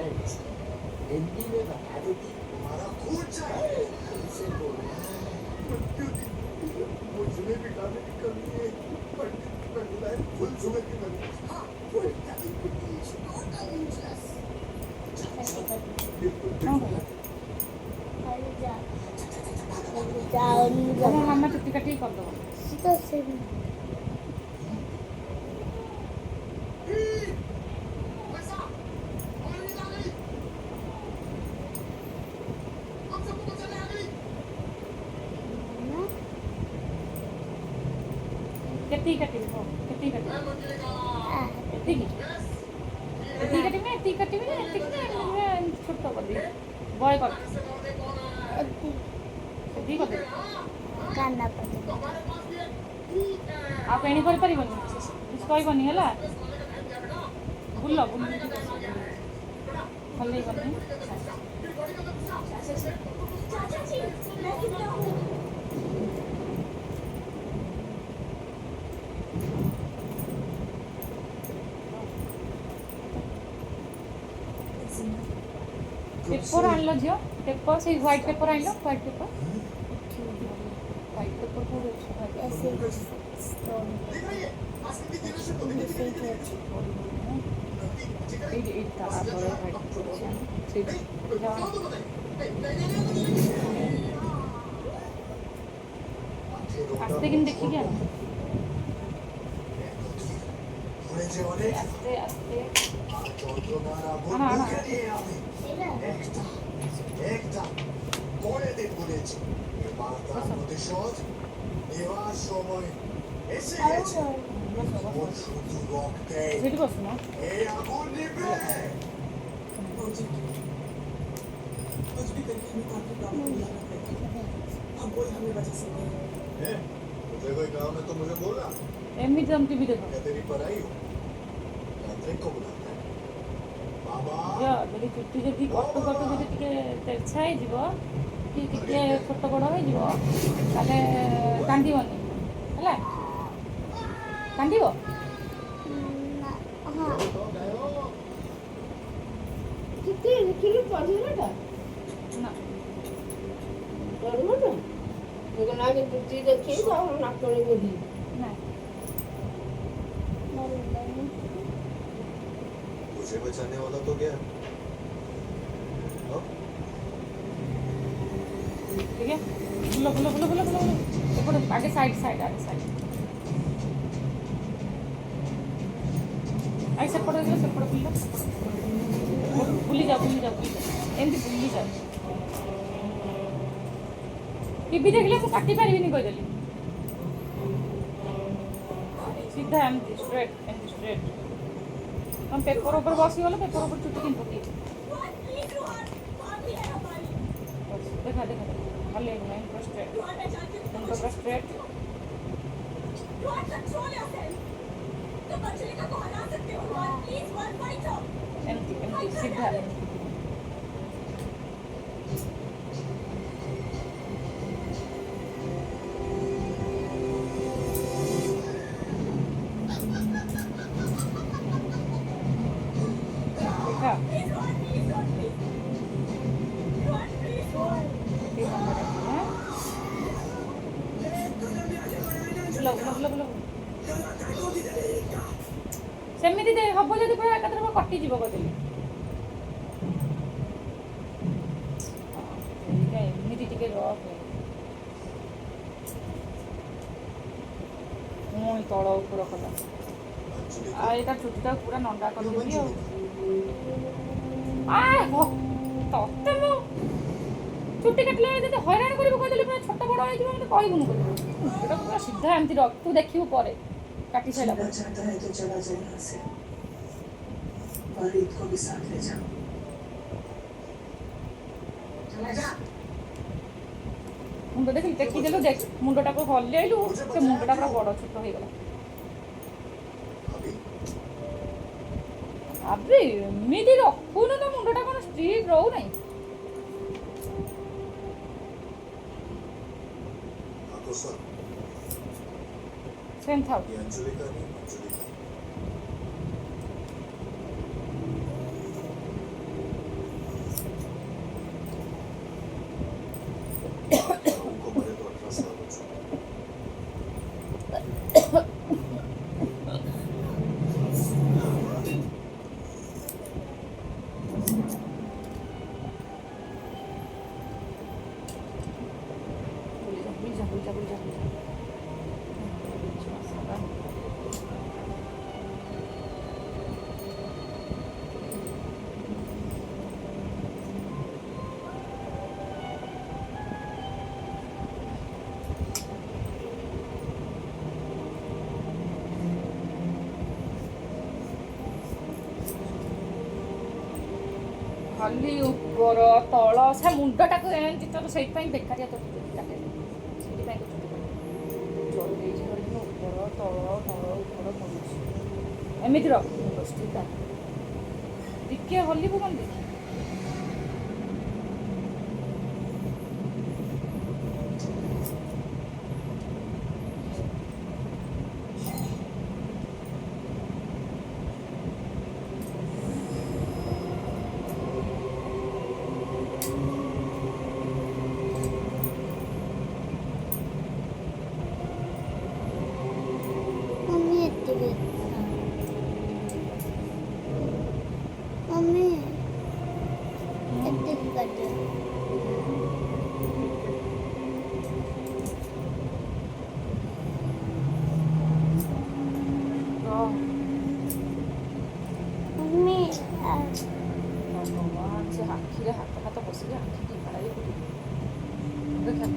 Friends Hindi में बता दो कि हमारा खून चाहे उनसे बोलना मुझे भी गाने की कमी है पंडित महिलाएं फुल सुगर की बनी हाँ फुल डायबिटीज टोटल यूजलेस मामा चुट्टी काटी कर दो कितनी कटी हो कितनी कटी कितनी कटी में छोटा कर दी बॉय कर कितनी कर कांदा पड़ता आप एणी कर परिबनी किछ कहबनी हला बुल्ला भले बनी पेपर आन लो झियो पेपर से व्हाइट पेपर आन लो व्हाइट पेपर पूरे ऐसे स्टोन इतना आस्ते किन देखी क्या आस्ते आस्ते आना आना সেটি বসো না तुझे कोई काम है तो मुझे बोला एमनी जम टीवी देखो तेरी पढ़ाई हो यात्री को बुलाता है बाबा ଯଦି ଚୁଟି ଯଦି କଟୁ କଟୁ ଯଦି ଟିକେ ତେର୍ଛା ହେଇଯିବ କି ଟିକେ ଛୋଟ ବଡ଼ ହେଇଯିବ ତାହେଲେ କାନ୍ଦିବନି ହେଲା କାନ୍ଦିବ ନା ନା मुझे बचाने वाला तो क्या ठीक है बुलो बुलो बुलो बुलो बुलो एपटे आगे साइड साइड आगे साइड आगे सेपटे गलो सेपटे बुली जाओ एमती बुली जाओ टीवी देखले मु काटी पारिबिनी कहदेली सीधा एमती स्ट्रेट हम पेपर ऊपर बसीगल पेपर ऊपर चुटी किन पकई देखा देखा भले लाइन पर स्ट्रेट मुंडो पर स्ट्रेट एमती सीधा ସେମିତି ହବ ଯଦି ପୁରା ଏକାଥରେ କଟିଯିବ କହିଦେଲି ଏମିତି ଟିକେ ରଫ୍ ପୁଣି ତଳ ଉପର କଲା ଆଉ ଏଇଟା ଚୁଟିଟା ପୁରା ନଣ୍ଡା କରିଦେବି ଆଉ ତତେ ମୁଁ ଚୁଟି କାଟିଲେ ଯଦି ହଇରାଣ କରିବୁ କହିଦେଲି ପୁରା ଛୋଟ ବଡ଼ ହେଇଯିବ ମୋତେ କହିବୁନି କହିବୁ ଏଇଟା ପୁରା ସିଧା ଏମିତି ରଖ ତୁ ଦେଖିବୁ ପରେ काटी साइला चाहता है तो चला जाए यहाँ से फरीद को भी साथ ले जाओ चला जा मुंड देखि टेकी देलु देख मुंडटा को हल्ले आइलु से मुंडटा पूरा बड़ छोट हो गेला अबे मिदी रखुनु ना मुंडटा कोन स्ट्रीक रहू नहीं तो सर सेम था ये अंजलि का नहीं अंजलि का ଖାଲି ଉପର ତଳ ସେ ମୁଣ୍ଡଟାକୁ ଏମିତି ତୋର ସେଇଥିପାଇଁ ବେକାରିଆ ତୋର ଚୁଟି କାଟେ ସେଇଥିପାଇଁ ତୋ ଚୁଟି କାଟେ ଜଳି ଯାଇଛି କରିକି ଉପର ତଳ ତଳ ଉପର କରୁଛି ଏମିତି ରଖ ମୁଣ୍ଡ ସ୍ଥିର ଟିକେ ହଲିବୁ କେମିତି मम्मी ଏତିକି मम्मी ଏତିକି କାଟିବ मम्मी ଭଗବାନ ସେ ଆଖିରେ ହାତ ହାତ ବସିକି ଆଖି ଟିପାଡ଼ା ଦେଖା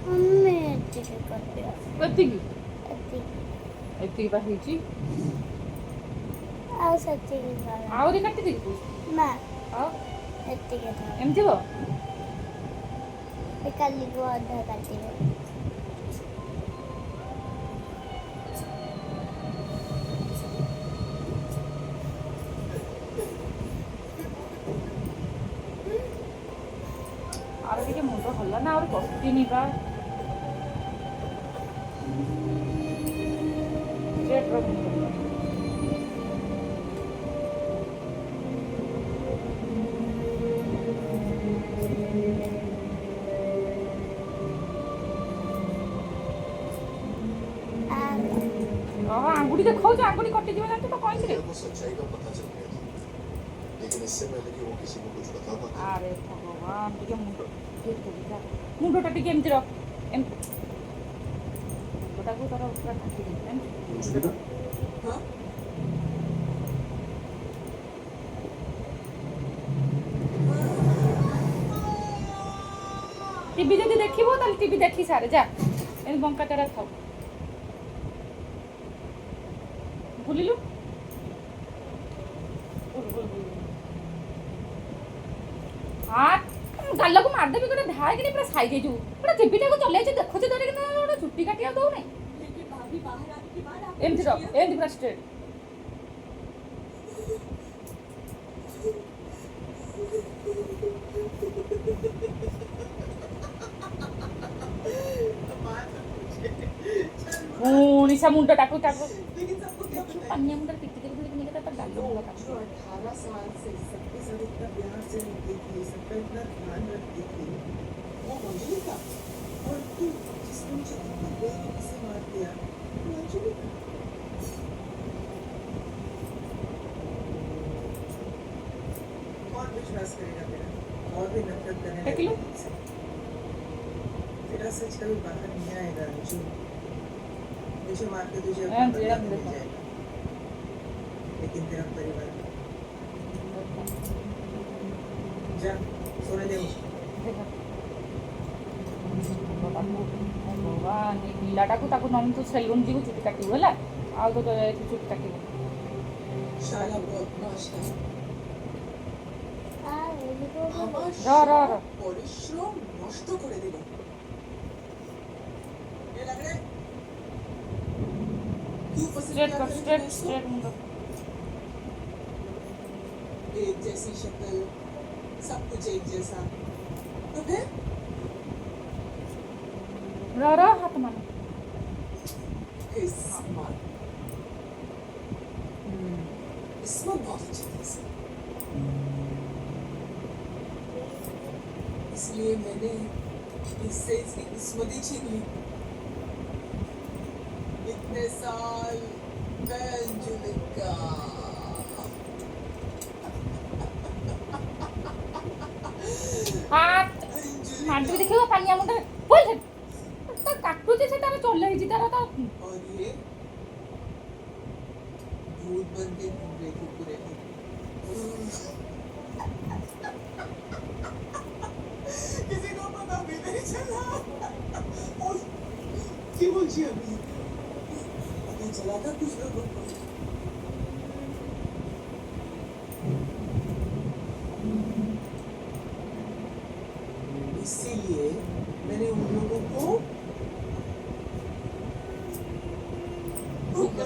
मम्मी ଏତିକି କାଟିବ ଏତିକି ଏତିକି ଏତିକି ବା ହେଇଛି ଆଉ ସେତିକି କର ଆହୁରି କାଟିଦେବି ନା ଆଉ ଏତିକି ଥାଉ ଏମିତି ହବ କାଲିକୁ ଅଧା କାଟିବ ଆହୁରି ଟିକେ ମୁଣ୍ଡ ଭଲ ନା ଆହୁରି କଟିନି ବା ଷ୍ଟ୍ରେଟ୍ ରଖ ମୁଣ୍ଡ आंगुठी देखा आंगुठी कटिଯିବ ଜାଣିଛୁ ତ କହିଥିଲେ को सच्चाई का पता चल गया था लेकिन इससे पहले कि वो किसी को कुछ बता पाता ଆରେ ଭଗବାନ ଟିକେ ମୁଣ୍ଡଟା ଟିକେ ଏମିତି ରଖ ଏମିତି ମୁଣ୍ଡଟାକୁ ତାର ପୁରା କାଟିଦେବି ଜାଣିଛୁ हाँ টিভি যদি দেখিব তাহলে টিভি দেখি সারে যা এমনি বঙ্কা তেরা থাও ভুলিলু হাত গালକୁ ମାରିଦେବି ଗୋଟେ ଧାଇକିନି ପୁରା ସାଇ ଦେଇଯିବୁ ଗୋଟେ ଟିଭିଟାକୁ ଚଲେଇଛି ଦେଖୁଛି ଧରିକି ଗୋଟେ ଚୁଟି କାଟିବାକୁ ଦଉନି लेकिन भाभी बाहर आने के बाद आप ଏମିତି ରଖ ଏମିତି ପୁରା ଷ୍ଟ୍ରେଟ୍ ପୁଣି ସେ ମୁଣ୍ଡଟାକୁ ତାକୁ लेकिन सबको क्या पता है ପାନିଆ ମୁଣ୍ଡରେ ପିଟି ଦେବି ଧରିକି ନେଇକି ତା ଗାଲ ମୁଣ୍ଡ जो କାଟିଦେବି 18 साल से सबके साथ इतना प्यार से रहती थी सबका इतना ध्यान रखती थी वो अंजलि का और तू जिसने मुझे इतना बेरहमी से मार दिया वो अंजलि का कौन विश्वास करेगा मेरा और भी नफरत करने देख लो। लगेगा मुझसे। तेरा सच कभी बाहर नहीं आएगा अंजू मुझे मार के तुझे अपना हाँ जी, बदला हम मिल देखो। जाएगा लेकिन तेरा परिवार जा सोने दे मुझे ଦେଖ ଭଗବାନ ଏ ପିଲାଟାକୁ ତାକୁ ନହେଲେ ତୁ ସେଲୁନ୍ ଯିବୁ ଚୁଟି କାଟିବୁ ହେଲା ଆଉ ତ ଏଠି ଚୁଟି କାଟିବୁ शाला बदमाश है আমার র, র, র। সব পরিশ্রম নষ্ট করে দিল ये लग रहा है क्यों फंसी স্ট্রেট কর স্ট্রেট স্ট্রেট মুন্ড एक जैसी शक्ल सब कुछ एक जैसा तो फिर র র হাত মানে किस्मत किस्मत बहुत अच्छी थी इसकी इसलिए मैंने इससे इसकी किस्मत ही छीन ली। इतने साल मैं अंजुलिका। हाथ हाथ भी देखियो पानिया मुंडा बोल से तो काटुचे से तारा चल रही तारा तो और ये भूत बन के घूम रही थी पूरे दिन। किसी को पता भी नहीं चला। और की बोलची अभी पता चला था कुछ लोगों को। इसीलिए मैंने उन लोगों को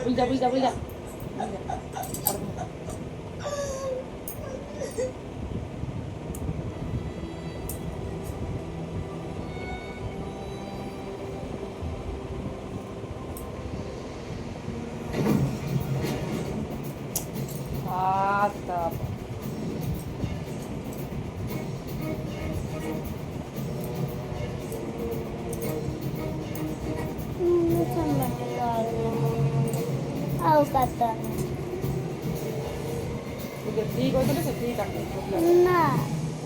बुल जा आता ଆଉ କାଟନି ठीक କହିଥିଲେ ସେତିକି କାଟି ନା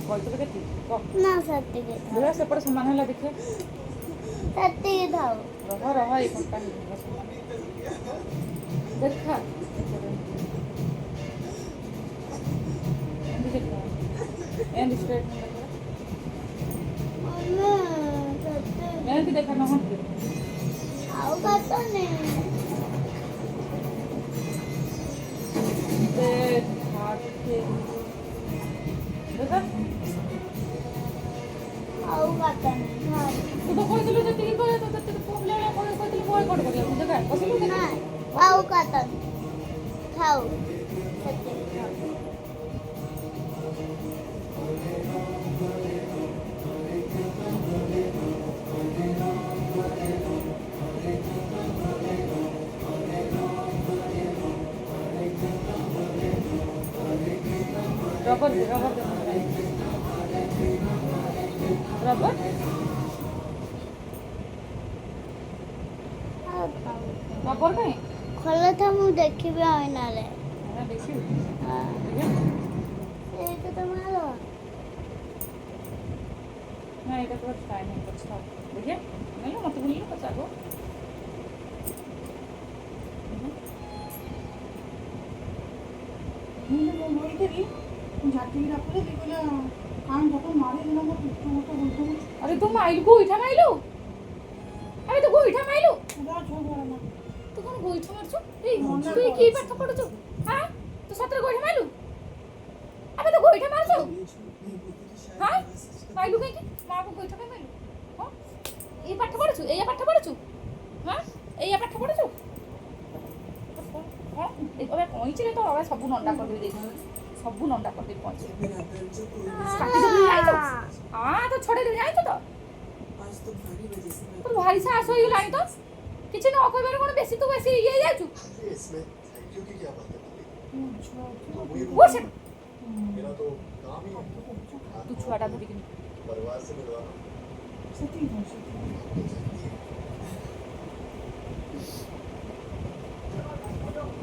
କହିଥିଲେ କେତିକି କହ ନା ସେତିକି ଥାଉ ଦେଖିବା ସେପଟେ ସମାନ ହେଲା ଦେଖିବା ସେତିକି ଥାଉ ରହ ଏଇ ଘଣ୍ଟା ଦେଖା ଏମିତି ଦେଖା ଏମିତି ଷ୍ଟ୍ରେଟ୍ ଏମିତି ଦେଖା ନହନ୍ତି ଆଉ କାଟନି ଦେଖା ଆଉ କାଟନି ତୁ ତ କହିଥିଲୁ ଯେତିକି କରେ ତ ସେତିକି ପୁଅ ପିଲା କହିଥିଲୁ ବୟ କଟ କରିବାକୁ ଦେଖା ବସିଲୁ ନା ଆଉ କାଟନି ଥାଉ ସେତିକି ଥାଉ रबर रबर ଆଉ ଥାଉ रबर कहीं ଖୋଲା ଥା ମୁଁ ଦେଖିବି ଆଇନାରେ देखियो ଏଇଟା ତ ମାର ना এটা তো টাইম है कुछ था देखिए नहीं मत भूलिए बच्चा को अरे तू माइल गोईठा माइलू अरे तू गोईठा माइलू तू कौन गोईठा मारछु ए तू की पाठ पढछु हां तू सत्र गोईठा माइलू अबे तू गोईठा मारछु हां माइलू कहीं की मां को गोईठा माइलू हां ए पाठ पढछु ए पाठ पढछु हां ए पाठ पढछु हां ए कहीं चिले तो अबे सब नंडा कर दे सब नंडा कर दे पहुंच काटी दे जाई हां तो छोड़े दे जाई तो आज तो भारी वजह से मैं तो भारी साहस हो गलानी तो किछि न कहबार कोन बेसी तो बेसी ये जाचु इसमें थैंक यू की क्या बात है? वो से मेरा तो काम ही है तू छुआटा धरि कि परिवार से मिलवाना।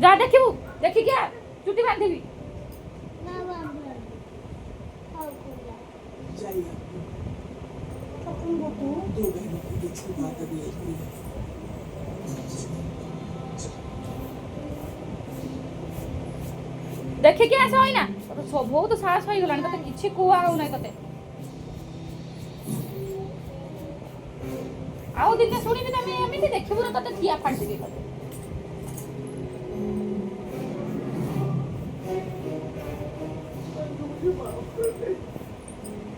जा देखिबू देखि क्या चुटी बांधीबी ନା ବାନ୍ଧ ଆଉ ଖୋଲା जाइए दो बहनों के बीच की बात अभी अधूरी है। देखि क्या ऐसा होइना तो बहुत साहस होई गलानी तते किछि कुआ हो नै तते आउ दिने सुनिबी तमे एमिति देखिबू न तते थिया फाड़ देबी तते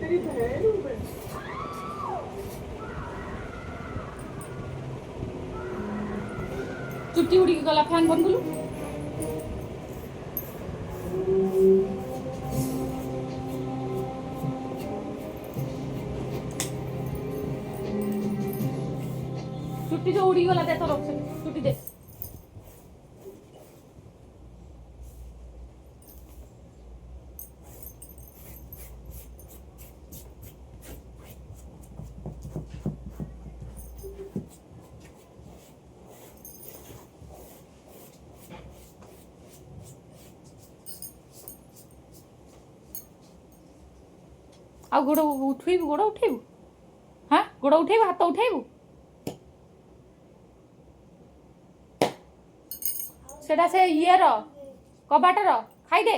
तेरी बहन हूँ मैं। चुट्टी उड़ी गला फैन बंद कलु चुट्टी जो उड़ी गला दे तो रख चुट्टी दे ଆଉ ଗୋଡ଼ ଉଠେଇବୁ, ଗୋଡ଼ ଉଠେଇବୁ? ହଁ ଗୋଡ଼ ଉଠେଇବୁ, ହାତ ଉଠେଇବୁ? ସେଟା ସେ ଇଏର କବାଟର ଖାଇଦେ।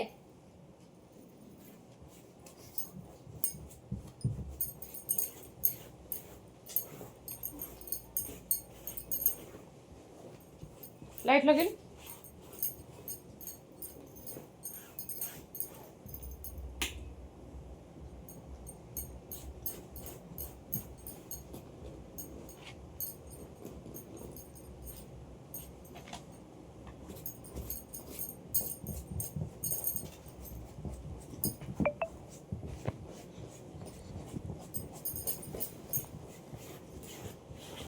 ଲାଇଟ୍ ଲଗେଇଲୁ।